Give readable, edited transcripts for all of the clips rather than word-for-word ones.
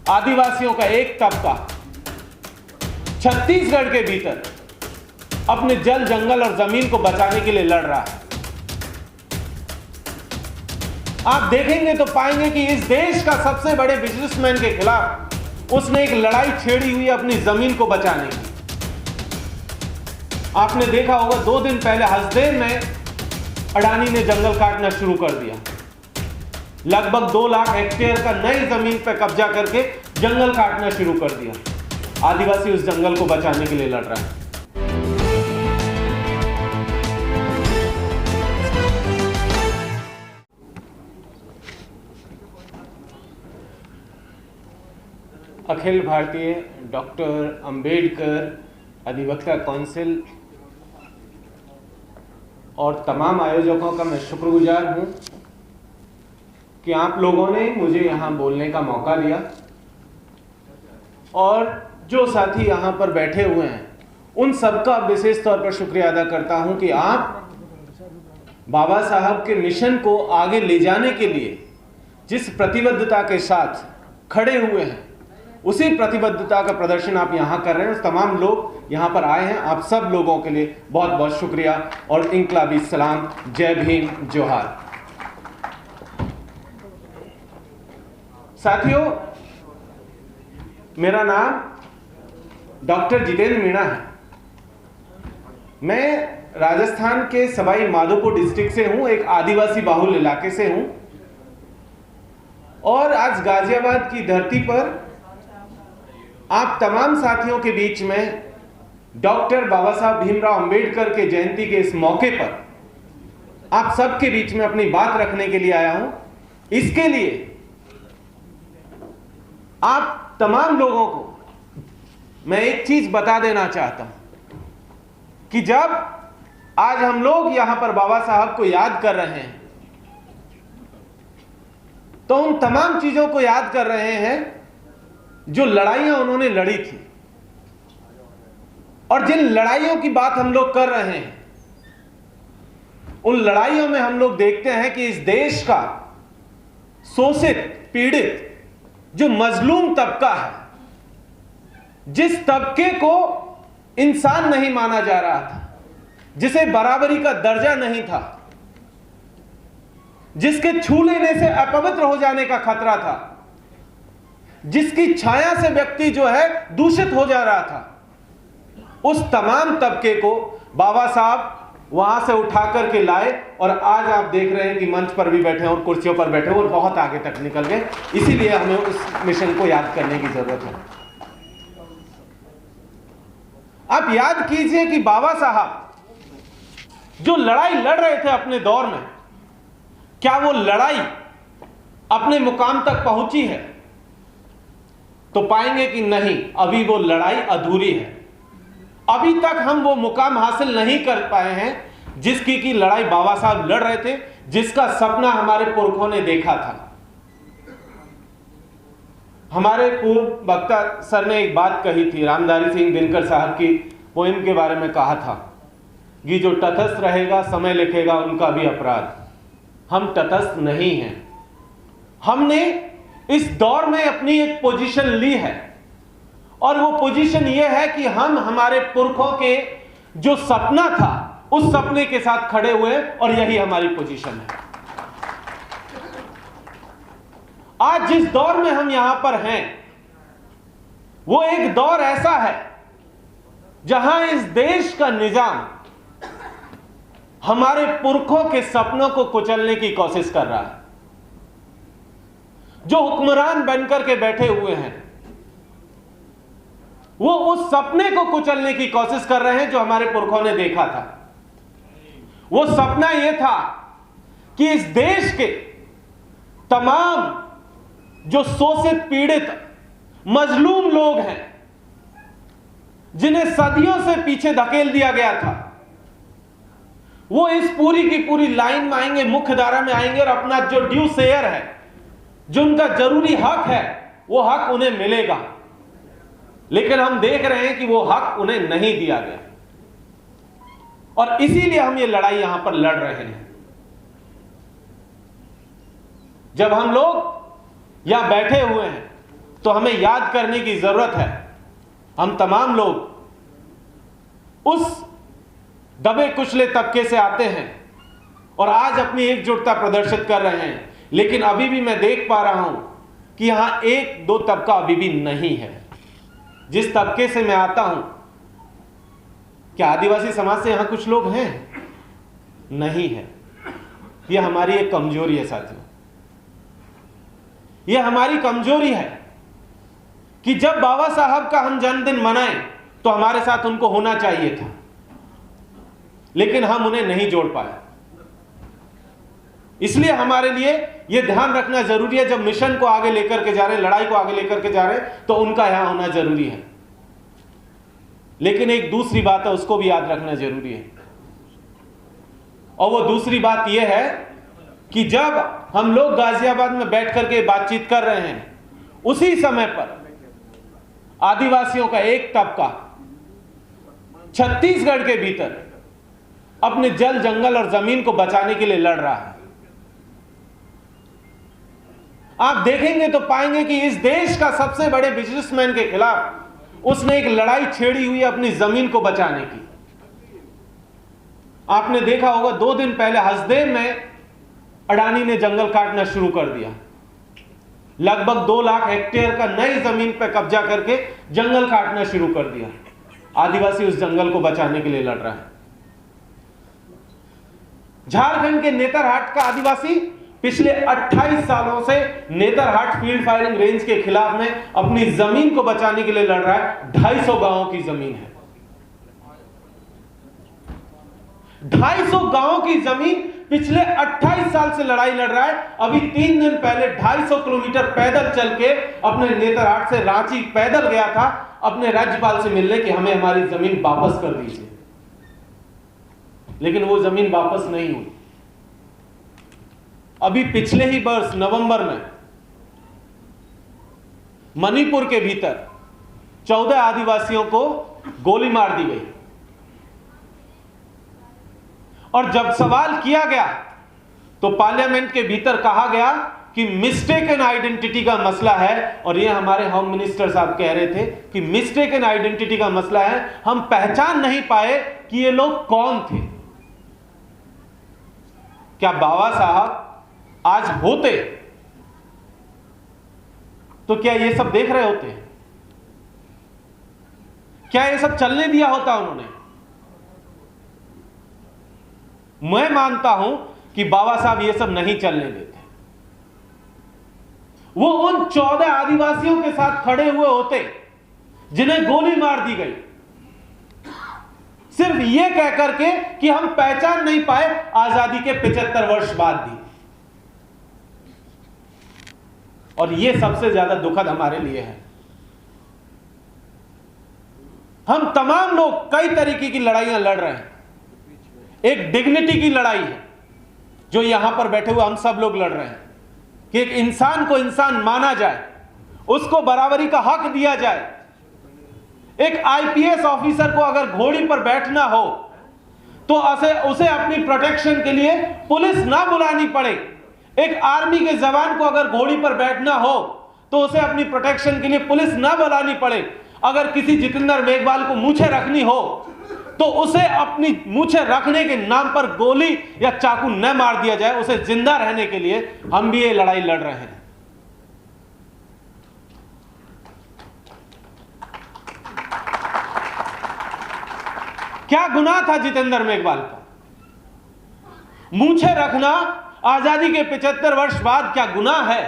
आदिवासियों का एक तबका छत्तीसगढ़ के भीतर अपने जल, जंगल और जमीन को बचाने के लिए लड़ रहा है। आप देखेंगे तो पाएंगे कि इस देश का सबसे बड़े बिजनेसमैन के खिलाफ उसने एक लड़ाई छेड़ी हुई अपनी जमीन को बचाने की। आपने देखा होगा 2 दिन पहले हसदेव में अडानी ने जंगल काटना शुरू कर दिया। लगभग 2 लाख हेक्टेयर का नई जमीन पर कब्जा करके जंगल काटना शुरू कर दिया। आदिवासी उस जंगल को बचाने के लिए लड़ रहा है। अखिल भारतीय डॉक्टर अंबेडकर अधिवक्ता काउंसिल और तमाम आयोजकों का मैं शुक्रगुजार हूं कि आप लोगों ने मुझे यहां बोलने का मौका दिया। और जो साथी यहां पर बैठे हुए हैं उन सबका विशेष तौर पर शुक्रिया अदा करता हूं कि आप बाबा साहब के मिशन को आगे ले जाने के लिए जिस प्रतिबद्धता के साथ खड़े हुए हैं, उसी प्रतिबद्धता का प्रदर्शन आप यहां कर रहे हैं। तमाम लोग यहां पर आए हैं, आप सब लोगों के लिए बहुत बहुत शुक्रिया और इनकलाबी सलाम। जय भीम, जोहार। साथियों, मेरा नाम डॉक्टर जितेंद्र मीणा है। मैं राजस्थान के सवाई माधोपुर डिस्ट्रिक्ट से हूं, एक आदिवासी बाहुल इलाके से हूं। और आज गाजियाबाद की धरती पर आप तमाम साथियों के बीच में डॉक्टर बाबा साहब भीमराव अंबेडकर के जयंती के इस मौके पर आप सबके बीच में अपनी बात रखने के लिए आया हूं। इसके लिए आप तमाम लोगों को मैं एक चीज बता देना चाहता हूं कि जब आज हम लोग यहां पर बाबा साहब को याद कर रहे हैं तो उन तमाम चीजों को याद कर रहे हैं जो लड़ाइयां उन्होंने लड़ी थी। और जिन लड़ाइयों की बात हम लोग कर रहे हैं, उन लड़ाइयों में हम लोग देखते हैं कि इस देश का शोषित, पीड़ित, जो मजलूम तबका है, जिस तबके को इंसान नहीं माना जा रहा था, जिसे बराबरी का दर्जा नहीं था, जिसके छू लेने से अपवित्र हो जाने का खतरा था, जिसकी छाया से व्यक्ति जो है दूषित हो जा रहा था, उस तमाम तबके को बाबा साहब वहां से उठा करके लाए। और आज आप देख रहे हैं कि मंच पर भी बैठे हैं और कुर्सियों पर बैठे हैं और बहुत आगे तक निकल गए। इसीलिए हमें उस मिशन को याद करने की जरूरत है। आप याद कीजिए कि बाबा साहब जो लड़ाई लड़ रहे थे अपने दौर में, क्या वो लड़ाई अपने मुकाम तक पहुंची है? तो पाएंगे कि नहीं, अभी वो लड़ाई अधूरी है। अभी तक हम वो मुकाम हासिल नहीं कर पाए हैं जिसकी की लड़ाई बाबा साहब लड़ रहे थे, जिसका सपना हमारे पुरखों ने देखा था। हमारे पूर्व वक्ता सर ने एक बात कही थी, रामधारी सिंह दिनकर साहब की पोएम के बारे में कहा था कि जो तटस्थ रहेगा समय लिखेगा उनका भी अपराध। हम तटस्थ नहीं हैं। हमने इस दौर में अपनी एक पोजीशन ली है और वो पोजीशन ये है कि हम हमारे पुरखों के जो सपना था उस सपने के साथ खड़े हुए और यही हमारी पोजीशन है। आज जिस दौर में हम यहां पर हैं वो एक दौर ऐसा है जहां इस देश का निजाम हमारे पुरखों के सपनों को कुचलने की कोशिश कर रहा है। जो हुक्मरान बनकर के बैठे हुए हैं वो उस सपने को कुचलने की कोशिश कर रहे हैं जो हमारे पुरखों ने देखा था। वो सपना यह था कि इस देश के तमाम जो शोषित, पीड़ित, मजलूम लोग हैं, जिन्हें सदियों से पीछे धकेल दिया गया था, वो इस पूरी की पूरी लाइन में आएंगे, मुख्य धारा में आएंगे और अपना जो ड्यू शेयर है, जो उनका जरूरी हक है, वो हक उन्हें मिलेगा। लेकिन हम देख रहे हैं कि वो हक उन्हें नहीं दिया गया और इसीलिए हम ये लड़ाई यहां पर लड़ रहे हैं। जब हम लोग यहां बैठे हुए हैं तो हमें याद करने की जरूरत है, हम तमाम लोग उस दबे कुचले तबके से आते हैं और आज अपनी एकजुटता प्रदर्शित कर रहे हैं, लेकिन अभी भी मैं देख पा रहा हूं कि यहां एक दो तबका अभी भी नहीं है। जिस तबके से मैं आता हूं, क्या आदिवासी समाज से यहां कुछ लोग हैं? नहीं है। यह हमारी एक कमजोरी है साथियों, यह हमारी कमजोरी है कि जब बाबा साहब का हम जन्मदिन मनाएं तो हमारे साथ उनको होना चाहिए था, लेकिन हम उन्हें नहीं जोड़ पाए। इसलिए हमारे लिए यह ध्यान रखना जरूरी है, जब मिशन को आगे लेकर के जा रहे हैं, लड़ाई को आगे लेकर के जा रहे हैं, तो उनका यहां होना जरूरी है। लेकिन एक दूसरी बात है, उसको भी याद रखना जरूरी है, और वो दूसरी बात यह है कि जब हम लोग गाजियाबाद में बैठ करके बातचीत कर रहे हैं, उसी समय पर आदिवासियों का एक तबका छत्तीसगढ़ के भीतर अपने जल, जंगल और जमीन को बचाने के लिए लड़ रहा है। आप देखेंगे तो पाएंगे कि इस देश का सबसे बड़े बिजनेसमैन के खिलाफ उसने एक लड़ाई छेड़ी हुई है अपनी जमीन को बचाने की। आपने देखा होगा 2 दिन पहले हसदेव में अडानी ने जंगल काटना शुरू कर दिया। लगभग 2 लाख हेक्टेयर का नई जमीन पर कब्जा करके जंगल काटना शुरू कर दिया। आदिवासी उस जंगल को बचाने के लिए लड़ रहा है। झारखंड के नेतरहाट का आदिवासी पिछले 28 सालों से नेतरहाट फील्ड फायरिंग रेंज के खिलाफ में अपनी जमीन को बचाने के लिए लड़ रहा है। 250 गांवों की जमीन है, 250 गांवों की जमीन पिछले 28 साल से लड़ाई लड़ रहा है। अभी 3 दिन पहले 250 किलोमीटर पैदल चल के अपने नेतरहाट से रांची पैदल गया था अपने राज्यपाल से मिलने कि हमें हमारी जमीन वापस कर दीजिए, लेकिन वो जमीन वापस नहीं हुई। अभी पिछले ही वर्ष नवंबर में मणिपुर के भीतर 14 आदिवासियों को गोली मार दी गई, और जब सवाल किया गया तो पार्लियामेंट के भीतर कहा गया कि मिस्टेकन आइडेंटिटी का मसला है, और ये हमारे होम मिनिस्टर साहब कह रहे थे कि मिस्टेकन आइडेंटिटी का मसला है, हम पहचान नहीं पाए कि ये लोग कौन थे। क्या बाबा साहब आज होते तो क्या ये सब देख रहे होते? क्या ये सब चलने दिया होता उन्होंने? मैं मानता हूं कि बाबा साहब ये सब नहीं चलने देते। वो उन 14 आदिवासियों के साथ खड़े हुए होते जिन्हें गोली मार दी गई, सिर्फ ये कह करके कि हम पहचान नहीं पाए आजादी के 75 वर्ष बाद भी। और ये सबसे ज्यादा दुखद हमारे लिए है। हम तमाम लोग कई तरीके की लड़ाइयां लड़ रहे हैं। एक डिग्निटी की लड़ाई है जो यहां पर बैठे हुए हम सब लोग लड़ रहे हैं कि एक इंसान को इंसान माना जाए, उसको बराबरी का हक दिया जाए। एक आईपीएस ऑफिसर को अगर घोड़ी पर बैठना हो तो उसे अपनी प्रोटेक्शन के लिए पुलिस ना बुलानी पड़े। एक आर्मी के जवान को अगर घोड़ी पर बैठना हो तो उसे अपनी प्रोटेक्शन के लिए पुलिस ना बुलानी पड़े। अगर किसी जितेंद्र मेघवाल को मूछें रखनी हो तो उसे अपनी मूछें रखने के नाम पर गोली या चाकू न मार दिया जाए, उसे जिंदा रहने के लिए हम भी ये लड़ाई लड़ रहे हैं। क्या गुनाह था जितेंद्र मेघवाल का? मूछें रखना आजादी के 75 वर्ष बाद क्या गुनाह है?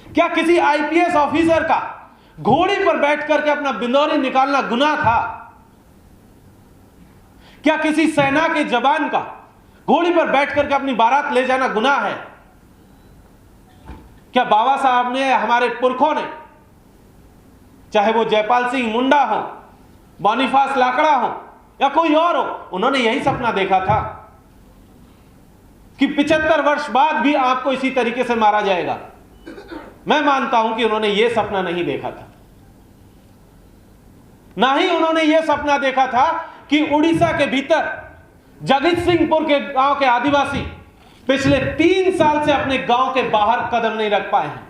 क्या किसी आईपीएस ऑफिसर का घोड़ी पर बैठ करके अपना बिंदौरी निकालना गुनाह था? क्या किसी सेना के जवान का घोड़ी पर बैठ करके अपनी बारात ले जाना गुनाह है? क्या बाबा साहब ने, हमारे पुरखों ने, चाहे वो जयपाल सिंह मुंडा हो, बोनीफास लाकड़ा हो या कोई और हो, उन्होंने यही सपना देखा था कि 75 वर्ष बाद भी आपको इसी तरीके से मारा जाएगा? मैं मानता हूं कि उन्होंने यह सपना नहीं देखा था। ना ही उन्होंने यह सपना देखा था कि उड़ीसा के भीतर जगत सिंहपुर के गांव के आदिवासी पिछले 3 साल से अपने गांव के बाहर कदम नहीं रख पाए हैं।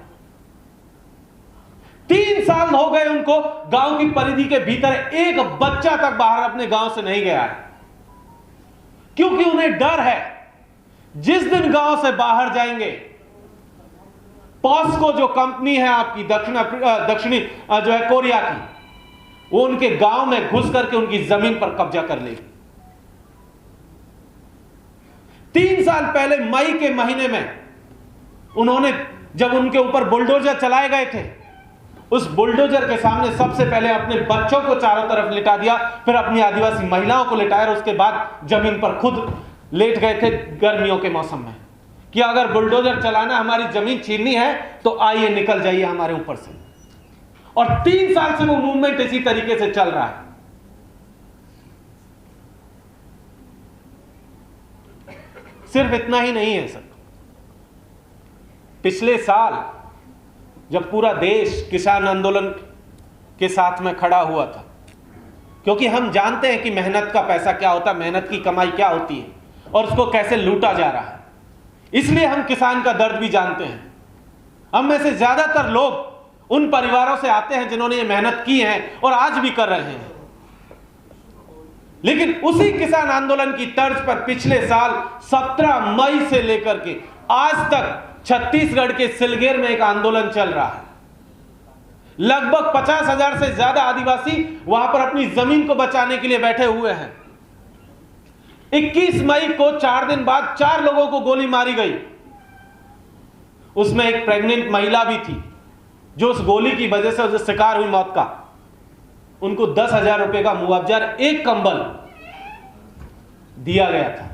3 साल हो गए उनको गांव की परिधि के भीतर, एक बच्चा तक बाहर अपने गांव से नहीं गया है, क्योंकि उन्हें डर है जिस दिन गांव से बाहर जाएंगे, पॉस्को जो कंपनी है आपकी दक्षिणी जो है कोरिया की, वो उनके गांव में घुस करके उनकी जमीन पर कब्जा कर लेगी। 3 साल पहले मई के महीने में उन्होंने, जब उनके ऊपर बुलडोजर चलाए गए थे, उस बुलडोजर के सामने सबसे पहले अपने बच्चों को चारों तरफ लिटा दिया, फिर अपनी आदिवासी महिलाओं को लिटाया और उसके बाद जमीन पर खुद लेट गए थे गर्मियों के मौसम में कि अगर बुलडोजर चलाना, हमारी जमीन छीननी है तो आइए निकल जाइए हमारे ऊपर से। और 3 साल से वो मूवमेंट इसी तरीके से चल रहा है। सिर्फ इतना ही नहीं है सर, पिछले साल जब पूरा देश किसान आंदोलन के साथ में खड़ा हुआ था, क्योंकि हम जानते हैं कि मेहनत का पैसा क्या होता है, मेहनत की कमाई क्या होती है और उसको कैसे लूटा जा रहा है, इसलिए हम किसान का दर्द भी जानते हैं। हम में से ज्यादातर लोग उन परिवारों से आते हैं जिन्होंने ये मेहनत की है और आज भी कर रहे हैं। लेकिन उसी किसान आंदोलन की तर्ज पर पिछले साल 17 मई से लेकर के आज तक छत्तीसगढ़ के सिलगेर में एक आंदोलन चल रहा है। लगभग 50,000 से ज्यादा आदिवासी वहां पर अपनी जमीन को बचाने के लिए बैठे हुए हैं। 21 मई को 4 दिन बाद 4 लोगों को गोली मारी गई। उसमें एक प्रेग्नेंट महिला भी थी जो उस गोली की वजह से उसे शिकार हुई मौत का। उनको 10,000 रुपए का मुआवजा, एक कंबल दिया गया था।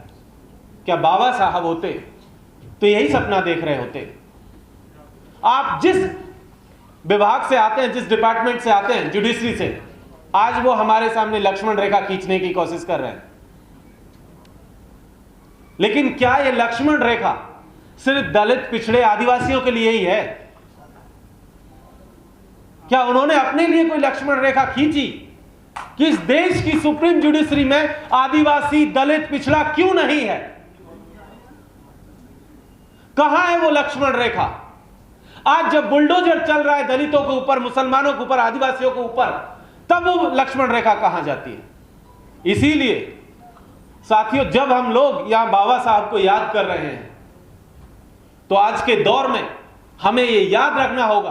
क्या बाबा साहब होते तो यही सपना देख रहे होते? आप जिस विभाग से आते हैं, जिस डिपार्टमेंट से आते हैं, जुडिशरी से, आज वो हमारे सामने लक्ष्मण रेखा खींचने की कोशिश कर रहे हैं। लेकिन क्या ये लक्ष्मण रेखा सिर्फ दलित, पिछड़े, आदिवासियों के लिए ही है? क्या उन्होंने अपने लिए कोई लक्ष्मण रेखा खींची कि इस देश की सुप्रीम जुडिशरी में आदिवासी, दलित, पिछड़ा क्यों नहीं है? कहां है वो लक्ष्मण रेखा? आज जब बुलडोजर चल रहा है दलितों के ऊपर, मुसलमानों के ऊपर, आदिवासियों के ऊपर, तब वो लक्ष्मण रेखा कहां जाती है? इसीलिए साथियों, जब हम लोग यहां बाबा साहब को याद कर रहे हैं तो आज के दौर में हमें यह याद रखना होगा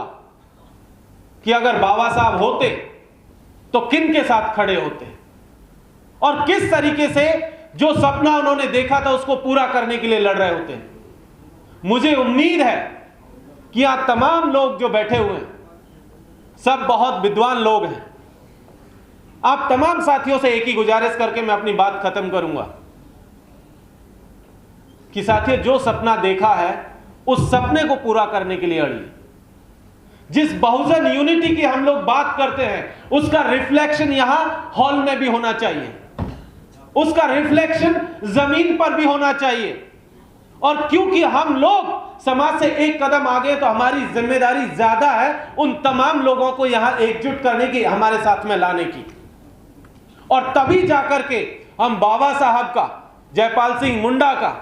कि अगर बाबा साहब होते तो किन के साथ खड़े होते और किस तरीके से जो सपना उन्होंने देखा था उसको पूरा करने के लिए लड़ रहे होते। मुझे उम्मीद है कि यहां तमाम लोग जो बैठे हुए हैं सब बहुत विद्वान लोग हैं। आप तमाम साथियों से एक ही गुजारिश करके मैं अपनी बात खत्म करूंगा कि साथियों, जो सपना देखा है उस सपने को पूरा करने के लिए अड़िए। जिस बहुजन यूनिटी की हम लोग बात करते हैं उसका रिफ्लेक्शन यहां हॉल में भी होना चाहिए, उसका रिफ्लेक्शन जमीन पर भी होना चाहिए। और क्योंकि हम लोग समाज से एक कदम आगे, तो हमारी जिम्मेदारी ज्यादा है उन तमाम लोगों को यहां एकजुट करने की, हमारे साथ में लाने की। और तभी जाकर के हम बाबा साहब का, जयपाल सिंह मुंडा का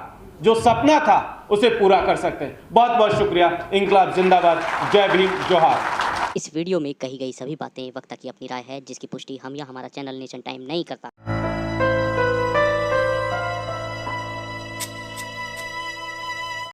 जो सपना था उसे पूरा कर सकते हैं। बहुत बहुत शुक्रिया। इंकलाब जिंदाबाद, जय भीम, जोहार। इस वीडियो में कही गई सभी बातें वक्ता की अपनी राय है, जिसकी पुष्टि हम या हमारा चैनल नेशन टाइम नहीं करता।